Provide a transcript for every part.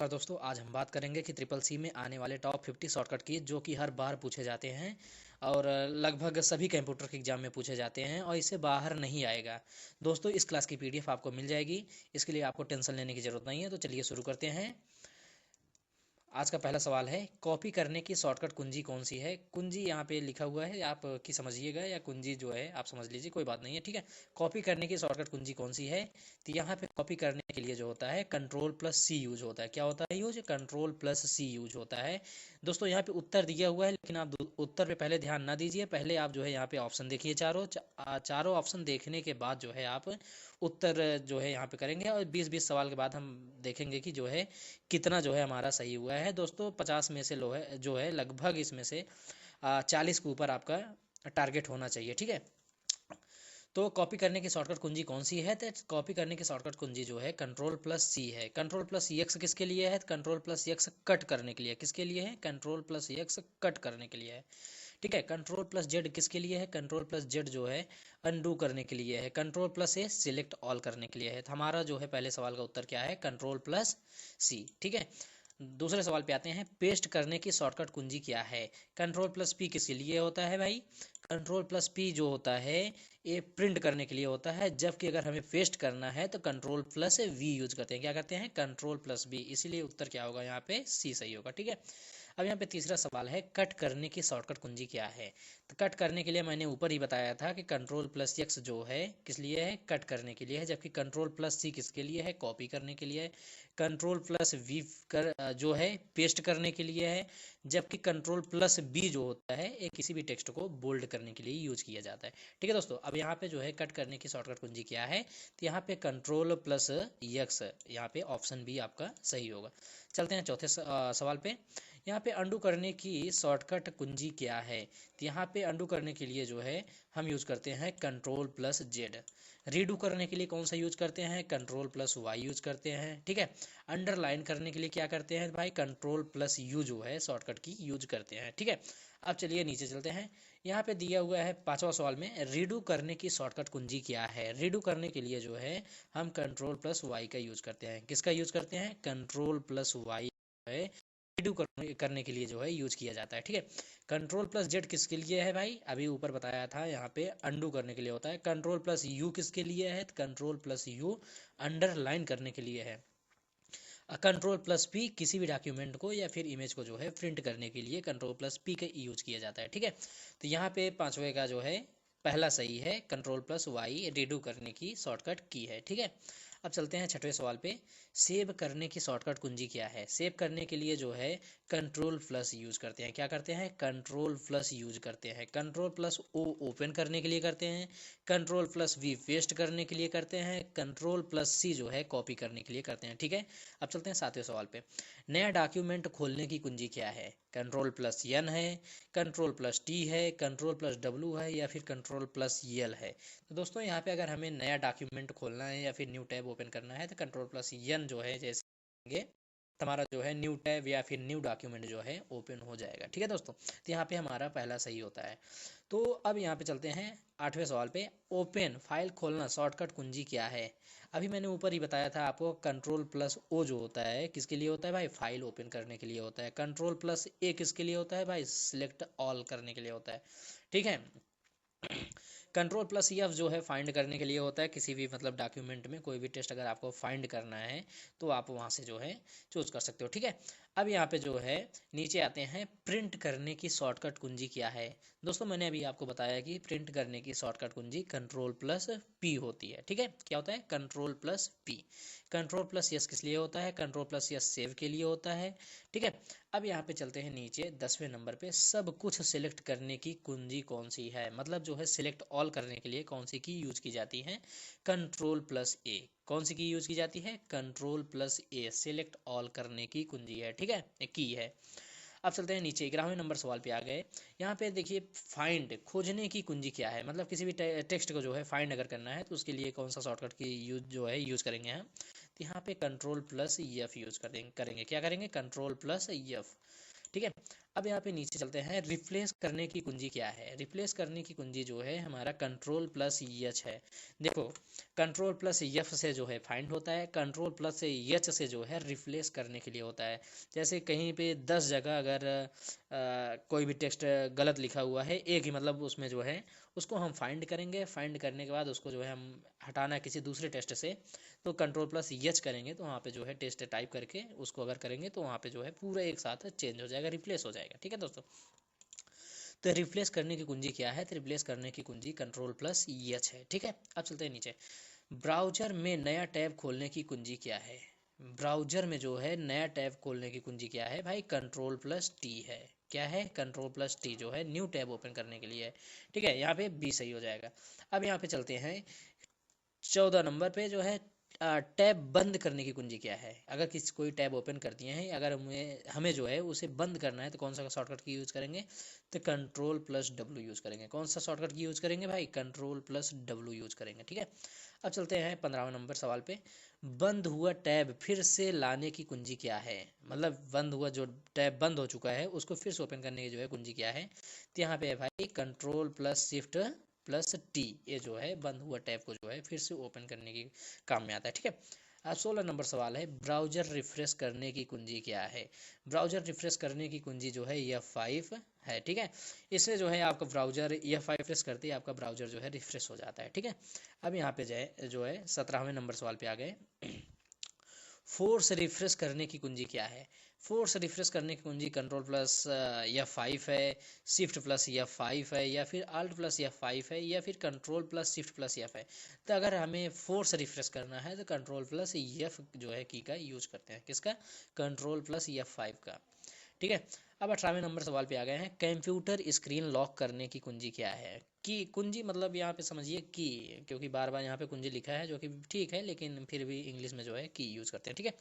और दोस्तों आज हम बात करेंगे कि ट्रिपल सी में आने वाले टॉप 50 शॉर्टकट की जो कि हर बार पूछे जाते हैं और लगभग सभी कंप्यूटर के एग्जाम में पूछे जाते हैं और इससे बाहर नहीं आएगा। दोस्तों इस क्लास की पीडीएफ आपको मिल जाएगी, इसके लिए आपको टेंशन लेने की ज़रूरत नहीं है। तो चलिए शुरू करते हैं। आज का पहला सवाल है, कॉपी करने की शॉर्टकट कुंजी कौन सी है। कुंजी यहाँ पे लिखा हुआ है, आप की समझिएगा, या कुंजी जो है आप समझ लीजिए, कोई बात नहीं है, ठीक है। कॉपी करने की शॉर्टकट कुंजी कौन सी है, तो यहाँ पे कॉपी करने के लिए जो होता है कंट्रोल प्लस सी यूज होता है। क्या होता है यूज? कंट्रोल प्लस सी यूज होता है। दोस्तों यहाँ पे उत्तर दिया हुआ है, लेकिन आप उत्तर पे पहले ध्यान ना दीजिए, पहले आप जो है यहाँ पे ऑप्शन देखिए। चारों ऑप्शन देखने के बाद जो है आप उत्तर जो है यहाँ पे करेंगे और 20-20 सवाल के बाद हम देखेंगे कि जो है कितना जो है हमारा सही हुआ है। दोस्तों 50 में से जो है लगभग इसमें से 40 के ऊपर आपका टारगेट होना चाहिए, ठीक है। तो कॉपी करने की शॉर्टकट कुंजी कौन सी है? तो कॉपी करने की शॉर्टकट कुंजी जो है कंट्रोल प्लस सी है। कंट्रोल प्लस एक्स किसके लिए है? कंट्रोल प्लस एक्स कट करने के लिए। किसके लिए है? कंट्रोल प्लस एक्स कट करने के लिए है, ठीक है। कंट्रोल प्लस जेड किसके लिए है? कंट्रोल प्लस जेड जो है अनडू करने के लिए है। कंट्रोल प्लस ए सिलेक्ट ऑल करने के लिए है। तो हमारा जो है पहले सवाल का उत्तर क्या है? कंट्रोल प्लस सी, ठीक है। दूसरे सवाल पे आते हैं, पेस्ट करने की शॉर्टकट कुंजी क्या है? कंट्रोल प्लस पी किसके लिए होता है भाई? कंट्रोल प्लस पी जो होता है ये प्रिंट करने के लिए होता है, जबकि अगर हमें पेस्ट करना है तो कंट्रोल प्लस वी यूज करते हैं। क्या करते हैं? Control plus B. इसीलिए उत्तर क्या होगा यहाँ पे? सी सही होगा, ठीक है। अब यहाँ पे तीसरा सवाल है, कट करने की शॉर्टकट कुंजी क्या है? तो कट करने के लिए मैंने ऊपर ही बताया था कि कंट्रोल प्लस एक्स जो है किस लिए है? कट करने के लिए है। जबकि कंट्रोल प्लस सी किसके लिए है? कॉपी करने के लिए है। कंट्रोल प्लस वी जो है पेस्ट करने के लिए है। जबकि कंट्रोल प्लस बी जो होता है ये किसी भी टेक्स्ट को बोल्ड करने के लिए यूज किया जाता है, ठीक है दोस्तों। अब यहाँ पे जो है कट करने की शॉर्टकट कुंजी क्या है? तो यहाँ पे कंट्रोल प्लस एक्स, यहाँ पे ऑप्शन बी आपका सही होगा। चलते हैं चौथे सवाल पे। यहाँ पे अंडू करने की शॉर्टकट कुंजी क्या है? तो यहाँ पे अंडू करने के लिए जो है हम यूज करते हैं कंट्रोल प्लस जेड। रीडू करने के लिए कौन सा यूज करते हैं? कंट्रोल प्लस वाई यूज करते हैं, ठीक है। अंडरलाइन करने के लिए क्या करते हैं भाई? कंट्रोल प्लस यू जो है शॉर्टकट की यूज करते हैं, ठीक है। अब चलिए नीचे चलते हैं। यहाँ पे दिया हुआ है पांचवा सवाल में, रीडू करने की शॉर्टकट कुंजी क्या है? रीडू करने के लिए जो है हम कंट्रोल प्लस वाई का यूज करते हैं। किसका यूज करते हैं? कंट्रोल प्लस वाई है रीडू करने के लिए जो है यूज किया जाता है, ठीक है। कंट्रोल प्लस जेड किसके लिए है भाई? अभी ऊपर बताया था, यहाँ पे अंडू करने के लिए होता है। कंट्रोल प्लस यू किसके लिए है? कंट्रोल प्लस यू अंडरलाइन करने के लिए है। कंट्रोल प्लस पी किसी भी डॉक्यूमेंट को या फिर इमेज को जो है प्रिंट करने के लिए कंट्रोल प्लस पी का यूज किया जाता है, ठीक है। तो यहाँ पे पांचवे का जो है पहला सही है, कंट्रोल प्लस वाई रीडू करने की शॉर्टकट की है, ठीक है। अब चलते हैं छठवें सवाल पे, सेव करने की शॉर्टकट कुंजी क्या है? सेव करने के लिए जो है कंट्रोल प्लस यूज करते हैं। क्या करते हैं? कंट्रोल प्लस यूज करते हैं। कंट्रोल प्लस ओ ओपन करने के लिए करते हैं। कंट्रोल प्लस वी पेस्ट करने के लिए करते हैं। कंट्रोल प्लस सी जो है कॉपी करने के लिए करते हैं, ठीक है। अब चलते हैं सातवें सवाल पे, नया डॉक्यूमेंट खोलने की कुंजी क्या है? कंट्रोल प्लस एन है, कंट्रोल प्लस टी है, कंट्रोल प्लस डब्ल्यू है, या फिर कंट्रोल प्लस यल है। तो दोस्तों यहाँ पे अगर हमें नया डॉक्यूमेंट खोलना है या फिर न्यू टैब ओपन करना है तो कंट्रोल प्लस एन जो है जैसे हमारा जो है न्यू टैब या फिर न्यू डॉक्यूमेंट जो है ओपन हो जाएगा, ठीक है दोस्तों। तो यहाँ पे हमारा पहला सही होता है। तो अब यहाँ पे चलते हैं आठवें सवाल पे, ओपन फाइल खोलना शॉर्टकट कुंजी क्या है? अभी मैंने ऊपर ही बताया था आपको, कंट्रोल प्लस ओ जो होता है किसके लिए होता है भाई? फाइल ओपन करने के लिए होता है। कंट्रोल प्लस ए किसके लिए होता है भाई? सिलेक्ट ऑल करने के लिए होता है, ठीक है। कंट्रोल प्लस एफ जो है फाइंड करने के लिए होता है। किसी भी मतलब डॉक्यूमेंट में कोई भी टेक्स्ट अगर आपको फाइंड करना है तो आप वहाँ से जो है चूज कर सकते हो, ठीक है। अब यहाँ पे जो है नीचे आते हैं, प्रिंट करने की शॉर्टकट कुंजी क्या है? दोस्तों मैंने अभी आपको बताया कि प्रिंट करने की शॉर्टकट कुंजी कंट्रोल प्लस पी होती है, ठीक है। क्या होता है? Control plus P. Control plus yes किस लिए होता है? कंट्रोल प्लस यस सेव के लिए होता है, ठीक है। अब यहाँ पे चलते हैं नीचे 10वें नंबर पे, सब कुछ सिलेक्ट करने की कुंजी कौन सी है? मतलब जो है सिलेक्ट ऑल करने के लिए कौन सी की यूज की जाती है? कंट्रोल प्लस ए। कौन सी की यूज की जाती है? कंट्रोल प्लस ए सिलेक्ट ऑल करने की कुंजी है, ठीक है, की है। अब चलते हैं नीचे 11वें नंबर सवाल पे आ गए। यहाँ पे देखिए, फाइंड खोजने की कुंजी क्या है? मतलब किसी भी टेक्स्ट को जो है फाइंड अगर करना है तो उसके लिए कौन सा शॉर्टकट की यूज जो है यूज करेंगे हम? तो यहाँ पे कंट्रोल प्लस एफ यूज करेंगे। क्या करेंगे? कंट्रोल प्लस एफ, ठीक है। अब यहाँ पे नीचे चलते हैं, रिप्लेस करने की कुंजी क्या है। रिप्लेस करने की कुंजी जो है हमारा कंट्रोल प्लस एच है। देखो कंट्रोल प्लस एफ से जो है फाइंड होता है, कंट्रोल प्लस एच से जो है रिप्लेस करने के लिए होता है। जैसे कहीं पे 10 जगह अगर कोई भी टेक्स्ट गलत लिखा हुआ है, एक ही मतलब उसमें जो है उसको हम फाइंड करेंगे, फाइंड करने के बाद उसको जो है हम हटाना है किसी दूसरे टेस्ट से, तो कंट्रोल प्लस एच करेंगे तो वहाँ पे जो है टेस्ट टाइप करके उसको अगर करेंगे तो वहाँ पे जो है पूरा एक साथ चेंज हो जाएगा, रिप्लेस हो जाएगा। ठीक है दोस्तों, तो रिप्लेस करने की कुंजी क्या है, तो रिप्लेस करने की कुंजी कंट्रोल प्लस एच है। ठीक है, अब चलते हैं नीचे, ब्राउजर में नया टैब खोलने की कुंजी क्या है। ब्राउजर में जो है नया टैब खोलने की कुंजी क्या है भाई, कंट्रोल प्लस टी है। क्या है, कंट्रोल प्लस टी जो है न्यू टैब ओपन करने के लिए है। ठीक है, यहाँ पे बी सही हो जाएगा। अब यहाँ पे चलते हैं 14 नंबर पे, जो है टैब बंद करने की कुंजी क्या है। अगर किसी कोई टैब ओपन कर दिए हैं, अगर हमें हमें जो है उसे बंद करना है तो कौन सा शॉर्टकट की यूज़ करेंगे, तो कंट्रोल प्लस डब्ल्यू यूज़ करेंगे। कौन सा शॉर्टकट की यूज़ करेंगे भाई, कंट्रोल प्लस डब्ल्यू यूज़ करेंगे। ठीक है, अब चलते हैं 15वें नंबर सवाल पे, बंद हुआ टैब फिर से लाने की कुंजी क्या है। मतलब बंद हुआ जो टैब बंद हो चुका है उसको फिर से ओपन करने की जो है कुंजी क्या है, तो यहाँ पे है भाई control plus shift plus T, ये जो है बंद हुआ टैब को जो है फिर से ओपन करने की काम में आता है। ठीक है, अब 16 नंबर सवाल है, ब्राउजर रिफ्रेश करने की कुंजी क्या है। ब्राउजर रिफ्रेश करने की कुंजी जो है F5 है। ठीक है, इससे जो है आपका ब्राउजर F5 रिफ्रेश करते ही आपका ब्राउजर जो है रिफ्रेश हो जाता है। ठीक है, अब यहाँ पे जो है 17वें नंबर सवाल पे आ गए, फोर्स रिफ्रेश करने की कुंजी क्या है। फोर्स रिफ्रेश करने की कुंजी कंट्रोल प्लस F5 है, शिफ्ट प्लस F5 है, या फिर अल्ट प्लस F5 है, या फिर control plus shift plus F है। तो अगर हमें फोर्स रिफ्रेश करना है तो कंट्रोल प्लस F जो है की का यूज करते हैं, किसका, कंट्रोल प्लस F5 का। ठीक है, अब 18वें नंबर सवाल पे आ गए हैं, कंप्यूटर स्क्रीन लॉक करने की कुंजी क्या है। की कुंजी मतलब यहाँ पे समझिए की, क्योंकि बार बार यहाँ पे कुंजी लिखा है जो कि ठीक है, लेकिन फिर भी इंग्लिश में जो है की यूज़ करते हैं। ठीक है,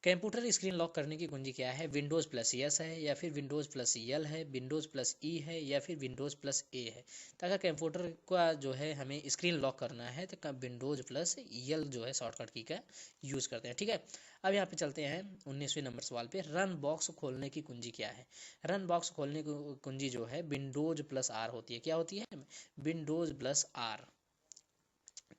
कंप्यूटर स्क्रीन लॉक करने की कुंजी क्या है, विंडोज़ प्लस एस है, या फिर विंडोज़ प्लस एल है, विंडोज़ प्लस ई है, या फिर विंडोज़ प्लस ए है। तो अगर कंप्यूटर का जो है हमें स्क्रीन लॉक करना है तो विंडोज़ प्लस एल जो है शॉर्टकट की का यूज़ करते हैं। ठीक है, अब यहाँ पे चलते हैं 19वें नंबर सवाल पे, रन बॉक्स खोलने की कुंजी क्या है। रन बॉक्स खोलने की कुंजी जो है विंडोज़ प्लस आर होती है। क्या होती है, विंडोज़ प्लस आर।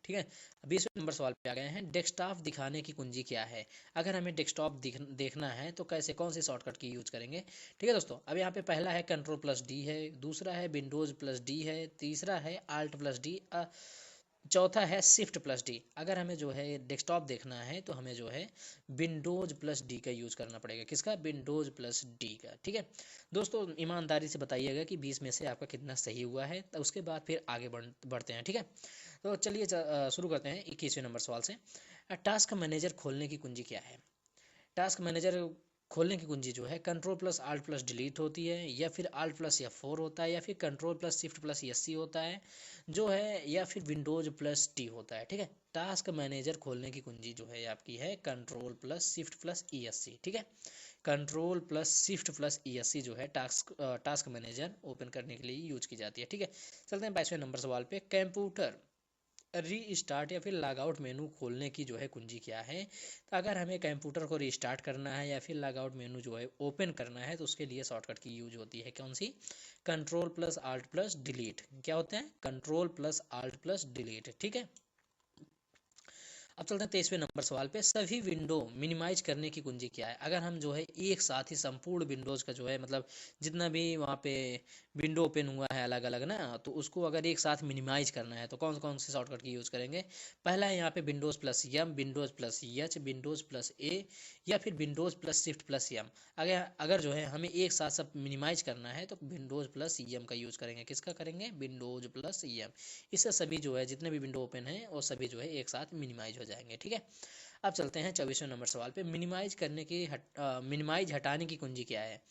ठीक है, 20वें नंबर सवाल पे आ गए हैं, डेस्कटॉप दिखाने की कुंजी क्या है। अगर हमें डेस्कटॉप देखना है तो कैसे, कौन से शॉर्टकट की यूज करेंगे। ठीक है दोस्तों, अब यहाँ पे पहला है कंट्रोल प्लस डी है, दूसरा है विंडोज प्लस डी है, तीसरा है आल्ट प्लस डी, चौथा है शिफ्ट प्लस डी। अगर हमें जो है डेस्कटॉप देखना है तो हमें जो है विंडोज प्लस डी का यूज़ करना पड़ेगा, किसका, विंडोज प्लस डी का। ठीक है दोस्तों, ईमानदारी से बताइएगा कि 20 में से आपका कितना सही हुआ है, तो उसके बाद फिर आगे बढ़ते हैं। ठीक है, तो चलिए शुरू करते हैं 21वें नंबर सवाल से, टास्क मैनेजर खोलने की कुंजी क्या है। टास्क मैनेजर खोलने की कुंजी जो है control plus alt plus delete होती है, या फिर आल्ट प्लस F4 होता है, या फिर control plus shift plus SC होता है जो है, या फिर विंडोज प्लस टी होता है। ठीक है, टास्क मैनेजर खोलने की कुंजी जो है आपकी है control plus shift plus ESC। ठीक है, control plus shift plus ESC जो है टास्क मैनेजर ओपन करने के लिए यूज की जाती है। ठीक है, चलते हैं 22वें नंबर सवाल पे, कंप्यूटर रीस्टार्ट या फिर लॉग आउट मेनू खोलने की जो है कुंजी क्या है। तो अगर हमें कंप्यूटर को रीस्टार्ट करना है या फिर लॉग आउट मेनू जो है ओपन करना है तो उसके लिए शॉर्टकट की यूज होती है, कौन सी, control plus alt plus delete. क्या होते हैं, control plus alt plus delete. ठीक है, अब चलते हैं 23वें नंबर सवाल पे, सभी विंडो मिनिमाइज करने की कुंजी क्या है। अगर हम जो है एक साथ ही संपूर्ण विंडोज़ का जो है मतलब जितना भी वहाँ पे विंडो ओपन हुआ है अलग अलग ना, तो उसको अगर एक साथ मिनिमाइज करना है तो कौन कौन से शॉर्टकट की यूज़ करेंगे। पहला है यहाँ पे Windows plus M, Windows plus H, Windows plus A, या फिर Windows plus shift plus M. अगर अगर जो है हमें एक साथ सब मिनिमाइज करना है तो विंडोज़ प्लस एम का यूज़ करेंगे, किसका करेंगे, विंडोज़ प्लस एम। इससे सभी जो है जितने भी विंडो ओपन है वो सभी जो है एक साथ मिनिमाइज हो जाएंगे। ठीक है, अब चलते हैं 24वें नंबर सवाल पे, मिनिमाइज हटाने की कुंजी क्या है।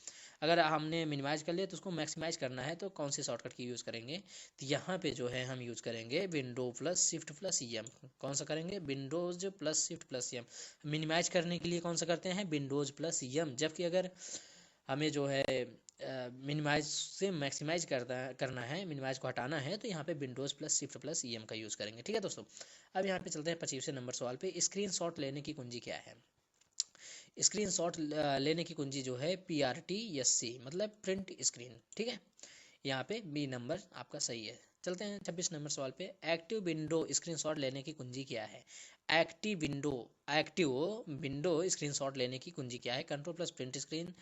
अगर हमने मिनिमाइज कर लिया तो उसको मैक्सिमाइज करना है तो कौन से शॉर्टकट की यूज़ करेंगे, तो यहाँ पे जो है हम यूज़ करेंगे window plus shift plus M. कौन सा करेंगे, windows plus shift plus M. Minimise करने के लिए कौन सा करते हैं, विंडोज प्लस एम, जबकि अगर हमें जो है मिनिमाइज से मैक्सिमाइज करना है, मिनिमाइज को हटाना है, तो यहाँ पे Windows plus shift plus EM का यूज़ करेंगे। ठीक है दोस्तों, अब यहाँ पे चलते हैं 25वें नंबर सवाल पे, स्क्रीनशॉट लेने की कुंजी क्या है। स्क्रीनशॉट लेने की कुंजी जो है PRTSC मतलब प्रिंट स्क्रीन, ठीक है। यहाँ पे बी नंबर आपका सही है। चलते हैं 26 नंबर सवाल पे। एक्टिव विंडो स्क्रीनशॉट लेने की कुंजी क्या है? एक्टिव विंडो स्क्रीनशॉट लेने की कुंजी क्या है? कंट्रोल प्लस प्रिंट स्क्रीन,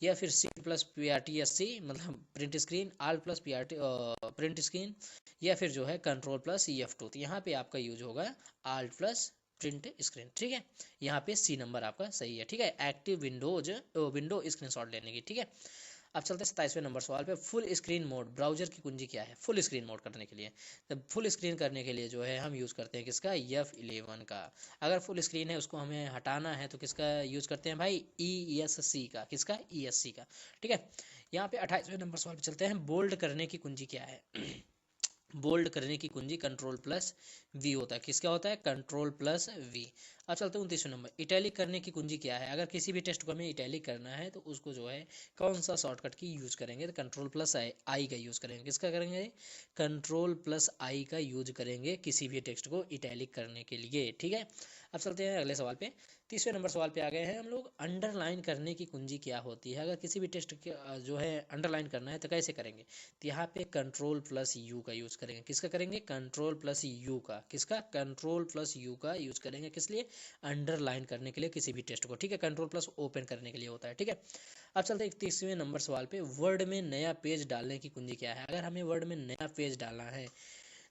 या फिर शिफ्ट प्लस PRTSC मतलब print screen, alt plus PRT print screen, या फिर जो है कंट्रोल प्लस F2। तो यहाँ पे आपका यूज होगा आल्ट प्लस प्रिंट स्क्रीन, ठीक है। यहाँ पे सी नंबर आपका सही है, ठीक है। एक्टिव विंडो स्क्रीनशॉट लेने की, ठीक है। अब चलते हैं 27वें नंबर सवाल पे। फुल स्क्रीन मोड ब्राउजर की कुंजी क्या है? फुल स्क्रीन मोड करने के लिए, तो फुल स्क्रीन करने के लिए जो है हम यूज़ करते हैं किसका? F11 का। अगर फुल स्क्रीन है उसको हमें हटाना है तो किसका यूज़ करते हैं भाई? ESC का। किसका? ESC का, ठीक है। यहाँ पे 28वें नंबर सवाल पे चलते हैं। बोल्ड करने की कुंजी क्या है? बोल्ड करने की कुंजी कंट्रोल प्लस वी होता है। किसका होता है? Control plus V. अब चलते हैं 29वें नंबर। इटैलिक करने की कुंजी क्या है? अगर किसी भी टेक्स्ट को हमें इटैलिक करना है तो उसको जो है कौन सा शॉर्टकट की यूज करेंगे? तो कंट्रोल प्लस आई का यूज करेंगे। किसका करेंगे? कंट्रोल प्लस आई का यूज करेंगे किसी भी टेक्स्ट को इटैलिक करने के लिए, ठीक है। अब चलते हैं अगले सवाल पे। 30वें नंबर सवाल पे आ गए हैं हम लोग। अंडरलाइन करने की कुंजी क्या होती है? अगर किसी भी टेक्स्ट के जो है अंडरलाइन करना है तो कैसे करेंगे? तो यहाँ पे कंट्रोल प्लस यू का यूज करेंगे। किसका करेंगे? कंट्रोल प्लस यू का। किसका? कंट्रोल प्लस यू का यूज करेंगे। किस लिए? अंडरलाइन करने के लिए किसी भी टेक्स्ट को, ठीक है। कंट्रोल प्लस ओपन करने के लिए होता है, ठीक है। अब चलते हैं 31वें नंबर सवाल पे। वर्ड में नया पेज डालने की कुंजी क्या है? अगर हमें वर्ड में नया पेज डालना है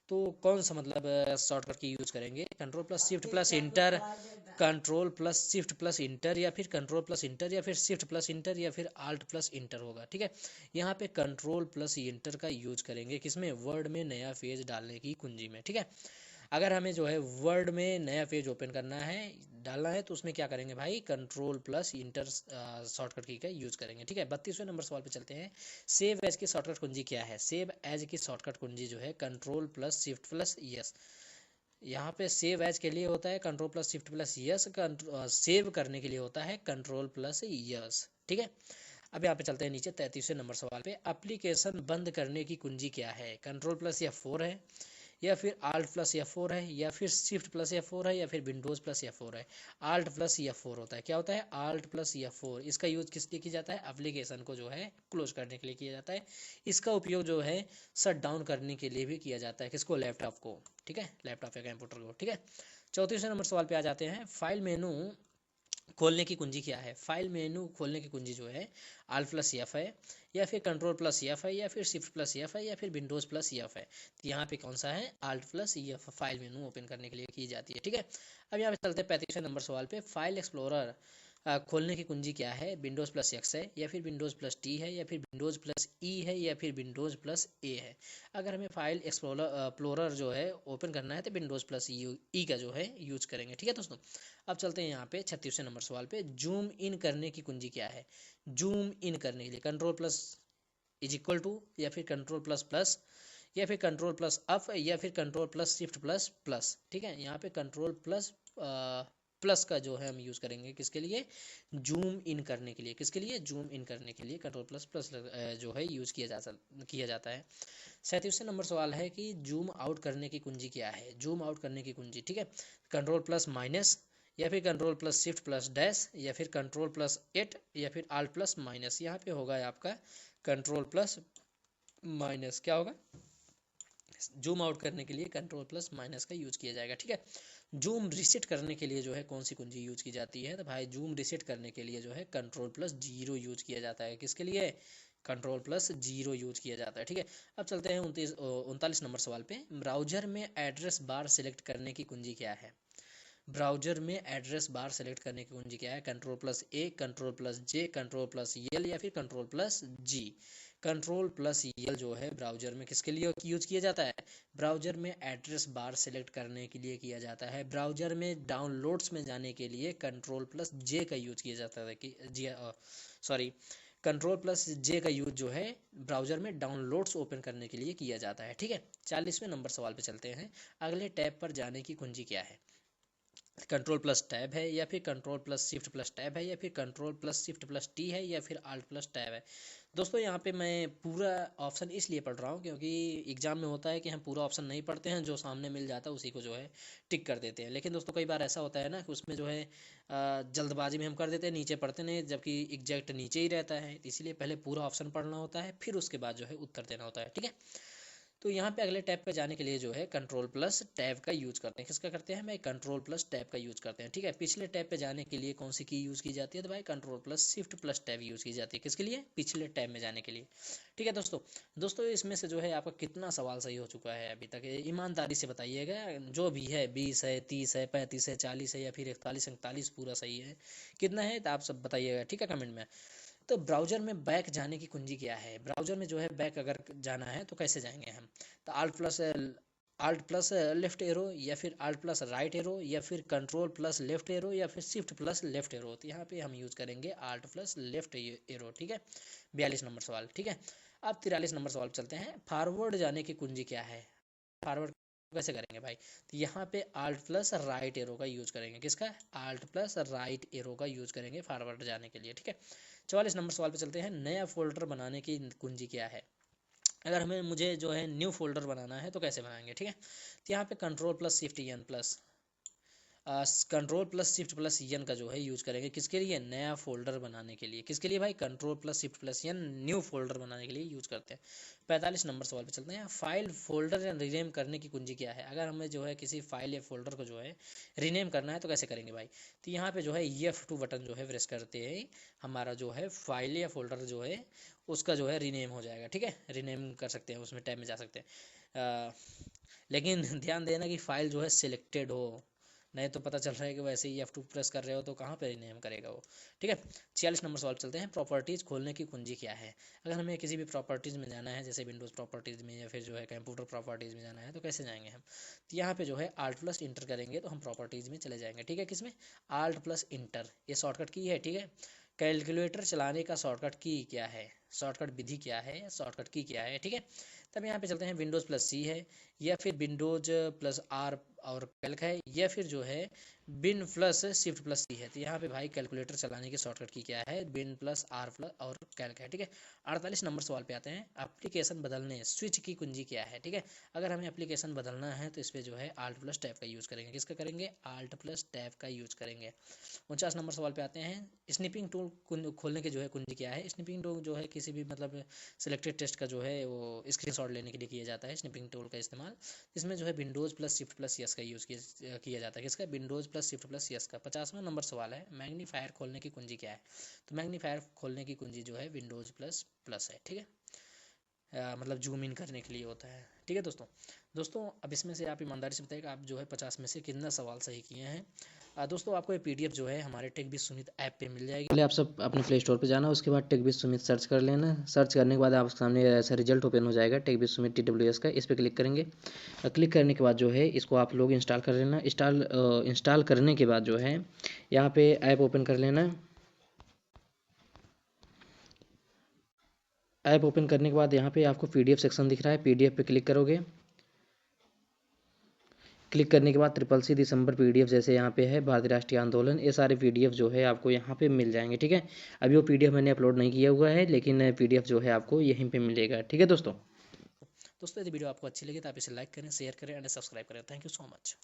तो कौन सा मतलब शॉर्टकट की यूज करेंगे? Control plus shift plus inter, control plus shift plus inter, या फिर कंट्रोल प्लस इंटर, या फिर शिफ्ट प्लस इंटर, या फिर आल्ट प्लस इंटर होगा, ठीक है। यहाँ पे कंट्रोल प्लस इंटर का यूज करेंगे किसमें? वर्ड में नया पेज डालने की कुंजी में, ठीक है। अगर हमें जो है वर्ड में नया पेज ओपन करना है, डालना है, तो उसमें क्या करेंगे भाई? कंट्रोल प्लस इंटर शॉर्टकट की का यूज करेंगे, ठीक है। 32वें नंबर सवाल पे चलते हैं। सेव एज की शॉर्टकट कुंजी क्या है? सेव एज की शॉर्टकट कुंजी जो है control plus shift plus yes. यहाँ पे सेव एज के लिए होता है control plus shift plus yes, save करने के लिए होता है कंट्रोल प्लस यस, ठीक है। अब यहाँ पे चलते हैं नीचे 33वें नंबर सवाल पे। एप्लीकेशन बंद करने की कुंजी क्या है? कंट्रोल प्लस F4 है, या फिर आल्ट प्लस F4 है, या फिर शिफ्ट प्लस F4 है, या फिर विंडोज प्लस F4 है। आल्ट प्लस F4 होता है। क्या होता है? Alt plus F4। इसका यूज किस लिए किया जाता है? एप्लीकेशन को जो है क्लोज करने के लिए किया जाता है। इसका उपयोग जो है शट डाउन करने के लिए भी किया जाता है। किसको? लैपटॉप को, ठीक है। लैपटॉप या कंप्यूटर को, ठीक है। 34वें नंबर सवाल पे आ जाते हैं। फाइल मेनू खोलने की कुंजी क्या है? फाइल मेनू खोलने की कुंजी जो है आल्ट प्लस F है, या फिर कंट्रोल प्लस F है, या फिर शिफ्ट प्लस F है, या फिर विंडोज प्लस F है। तो यहाँ पे कौन सा है? Alt plus F file menu open करने के लिए की जाती है, ठीक है। अब यहाँ पे चलते हैं 35वें नंबर सवाल पे। फाइल एक्सप्लोरर खोलने की कुंजी क्या है? विंडोज प्लस X है, या फिर विंडोज प्लस T है, या फिर विंडोज प्लस E है, या फिर विंडोज प्लस A है। अगर हमें फाइल एक्सप्लोरर जो है ओपन करना है तो विंडोज प्लस E का जो है यूज करेंगे, ठीक है दोस्तों। अब चलते हैं यहाँ पे 36वें नंबर सवाल पे। जूम इन करने की कुंजी क्या है? जूम इन करने के लिए control plus is equal to, या फिर कंट्रोल प्लस प्लस, या फिर कंट्रोल प्लस अप, या फिर control plus shift plus plus, ठीक है। यहाँ पे कंट्रोल प्लस प्लस का जो है हम यूज़ करेंगे किसके लिए? जूम इन करने के लिए। किसके लिए? जूम इन करने के लिए कंट्रोल प्लस प्लस जो है यूज़ किया जाता है। 37वें नंबर सवाल है कि जूम आउट करने की कुंजी क्या है? जूम आउट करने की कुंजी, ठीक है। कंट्रोल प्लस माइनस, या फिर control plus shift plus dash, या फिर कंट्रोल प्लस 8, या फिर आल्ट प्लस माइनस। यहाँ पे होगा आपका कंट्रोल प्लस माइनस। क्या होगा? जूम आउट करने के लिए कंट्रोल प्लस माइनस का यूज किया जाएगा, ठीक है। जूम रिसेट करने के लिए जो है कौन सी कुंजी यूज की जाती है? तो भाई जूम रिसेट करने के लिए जो है कंट्रोल प्लस 0 यूज किया जाता है। किसके लिए? कंट्रोल प्लस 0 यूज किया जाता है, ठीक है। अब चलते हैं 39 नंबर सवाल पे। ब्राउजर में एड्रेस बार सिलेक्ट करने की कुंजी क्या है? ब्राउजर में एड्रेस बार सेलेक्ट करने की कुंजी क्या है? Control plus A, control plus J, control plus L, या फिर control plus G। Control plus L जो है ब्राउजर में किसके लिए यूज किया जाता है? ब्राउजर में एड्रेस बार सेलेक्ट करने के लिए किया जाता है। ब्राउजर में डाउनलोड्स में जाने के लिए कंट्रोल प्लस J का यूज किया जाता है कि सॉरी कंट्रोल प्लस J का यूज जो है ब्राउजर में डाउनलोड्स ओपन करने के लिए किया जाता है, ठीक है। 40वें नंबर सवाल पे चलते हैं। अगले टैब पर जाने की कुंजी क्या है? कंट्रोल प्लस टैब है, या फिर control plus shift plus tab है, या फिर control plus shift plus T है, या फिर आल्ट प्लस टैब है। दोस्तों यहाँ पे मैं पूरा ऑप्शन इसलिए पढ़ रहा हूँ क्योंकि एग्जाम में होता है कि हम पूरा ऑप्शन नहीं पढ़ते हैं, जो सामने मिल जाता है उसी को जो है टिक कर देते हैं। लेकिन दोस्तों कई बार ऐसा होता है ना कि उसमें जो है जल्दबाजी में हम कर देते हैं, नीचे पढ़ते नहीं, जबकि एग्जैक्ट नीचे ही रहता है। इसीलिए पहले पूरा ऑप्शन पढ़ना होता है, फिर उसके बाद जो है उत्तर देना होता है, ठीक है। तो यहाँ पे अगले टैब पे जाने के लिए जो है कंट्रोल प्लस टैब का यूज करते हैं। किसका करते हैं भाई? कंट्रोल प्लस टैब का यूज करते हैं, ठीक है। पिछले टैब पे जाने के लिए कौन सी की यूज की जाती है? तो भाई control plus shift plus tab use की जाती है। किसके लिए? पिछले टैब में जाने के लिए, ठीक है दोस्तों। दोस्तों इसमें से जो है आपका कितना सवाल सही हो चुका है अभी तक, ईमानदारी से बताइएगा। जो भी है 20 है, 30 है, 35 है, 40 है, या फिर 41 41 पूरा सही है, कितना है तो आप सब बताइएगा, ठीक है, कमेंट में। तो ब्राउज़र में बैक जाने की कुंजी क्या है? ब्राउज़र में जो है बैक अगर जाना है तो कैसे जाएंगे हम? तो आल्ट प्लस लेफ्ट एरो, या फिर आल्ट प्लस राइट एरो, या फिर कंट्रोल प्लस लेफ्ट एरो, या फिर शिफ्ट प्लस लेफ्ट एरो। तो यहाँ पे हम यूज़ करेंगे आल्ट प्लस लेफ्ट एरो, ठीक है। 42 नंबर सवाल, ठीक है। अब 43 नंबर सवाल चलते हैं। फॉरवर्ड जाने की कुंजी क्या है? फॉरवर्ड कैसे करेंगे भाई? तो यहाँ पे आल्ट प्लस राइट एरो का यूज करेंगे। किसका? आल्ट प्लस राइट एरो का यूज करेंगे फॉरवर्ड जाने के लिए, ठीक है। 44 नंबर सवाल पे चलते हैं। नया फोल्डर बनाने की कुंजी क्या है? अगर मुझे जो है न्यू फोल्डर बनाना है तो कैसे बनाएंगे, ठीक है। तो यहाँ पे control plus shift N plus control plus shift plus N का जो है यूज करेंगे। किसके लिए? नया फोल्डर बनाने के लिए। किसके लिए भाई? Control plus shift plus N new folder बनाने के लिए यूज करते हैं। 45 नंबर सवाल पे चलते हैं। फाइल फोल्डर या रीनेम करने की कुंजी क्या है? अगर हमें जो है किसी फाइल या फोल्डर को जो है रीनेम करना है तो कैसे करेंगे भाई? तो यहाँ पे जो है F2 बटन जो है प्रेस करते हैं, हमारा जो है फाइल या फोल्डर जो है उसका जो है रीनेम हो जाएगा, ठीक है। रीनेम कर सकते हैं, उसमें टैब में जा सकते हैं। लेकिन ध्यान देना कि फाइल जो है सिलेक्टेड हो, नहीं तो पता चल रहा है कि वैसे ही F2 प्रेस कर रहे हो तो कहाँ पे रीनेम करेगा वो, ठीक है। 46 नंबर सवाल चलते हैं। प्रॉपर्टीज़ खोलने की कुंजी क्या है? अगर हमें किसी भी प्रॉपर्टीज़ में जाना है, जैसे विंडोज़ प्रॉपर्टीज़ में या फिर जो है कंप्यूटर प्रॉपर्टीज़ में जाना है, तो कैसे जाएंगे हम? तो यहाँ पे जो है आल्ट प्लस इंटर करेंगे तो हम प्रॉपर्टीज़ में चले जाएंगे, ठीक है। किसमें? आल्ट प्लस इंटर, ये शॉर्टकट की है, ठीक है। कैलकुलेटर चलाने का शॉर्टकट की क्या है? शॉर्टकट विधि क्या है? शॉर्टकट की क्या है, ठीक है। तब यहाँ पे चलते हैं। विंडोज़ प्लस सी है, या फिर विंडोज प्लस आर और कैल्क है, या फिर जो है बिन प्लस शिफ्ट प्लस सी है। तो यहाँ पे भाई कैलकुलेटर चलाने की शॉर्टकट की क्या है? बिन प्लस आर प्लस और कैल्क है, ठीक है। 48 नंबर सवाल पे आते हैं। एप्लीकेशन बदलने स्विच की कुंजी क्या है, ठीक है। अगर हमें एप्लीकेशन बदलना है तो इस पर जो है आल्ट प्लस टैब का यूज़ करेंगे। किसका करेंगे? आल्ट प्लस टैब का यूज़ करेंगे। 49 नंबर सवाल पे आते हैं। स्निपिंग टूल खोलने की जो है कुंजी क्या है? स्निपिंग टूल जो है किसी भी मतलब सिलेक्टेड टेस्ट का जो है वो स्क्रीनशॉट लेने के लिए किया जाता है, स्निपिंग टूल का इस्तेमाल। इसमें जो है Windows plus shift plus yes का यूज़ किया जाता है। किसका? Windows plus shift plus yes का। 50वां नंबर सवाल है। मैग्नीफायर खोलने की कुंजी क्या है? तो मैग्नीफायर खोलने की कुंजी जो है विंडोज़ प्लस प्लस है, ठीक है। मतलब जूम इन करने के लिए होता है, ठीक है दोस्तों। दोस्तों अब इसमें से आप ईमानदारी से बताइएगा, आप जो है 50 में से कितना सवाल सही किए हैं। दोस्तों आपको ये PDF जो है हमारे टेक विद सुमित ऐप पे मिल जाएगी। पहले आप सब अपने प्ले स्टोर पे जाना, उसके बाद टेक विद सुमित सर्च कर लेना। सर्च करने के बाद आपके सामने ऐसा रिजल्ट ओपन हो जाएगा टेक विद सुमित TWS का। इस पर क्लिक करेंगे। क्लिक करने के बाद जो है इसको आप लोग इंस्टॉल कर लेना। इंस्टॉल करने के बाद जो है यहाँ पे ऐप ओपन कर लेना। ऐप ओपन करने के बाद यहाँ पे आपको PDF सेक्शन दिख रहा है, PDF पे क्लिक करोगे। क्लिक करने के बाद CCC दिसंबर PDF जैसे यहाँ पे है भारतीय राष्ट्रीय आंदोलन, ये सारे PDF जो है आपको यहाँ पे मिल जाएंगे, ठीक है। अभी वो PDF मैंने अपलोड नहीं किया हुआ है, लेकिन PDF जो है आपको यहीं पे मिलेगा, ठीक है दोस्तों। दोस्तों यदि वीडियो आपको अच्छी लगी तो आप इसे लाइक करें, शेयर करें एंड सब्सक्राइब करें। Thank you so much.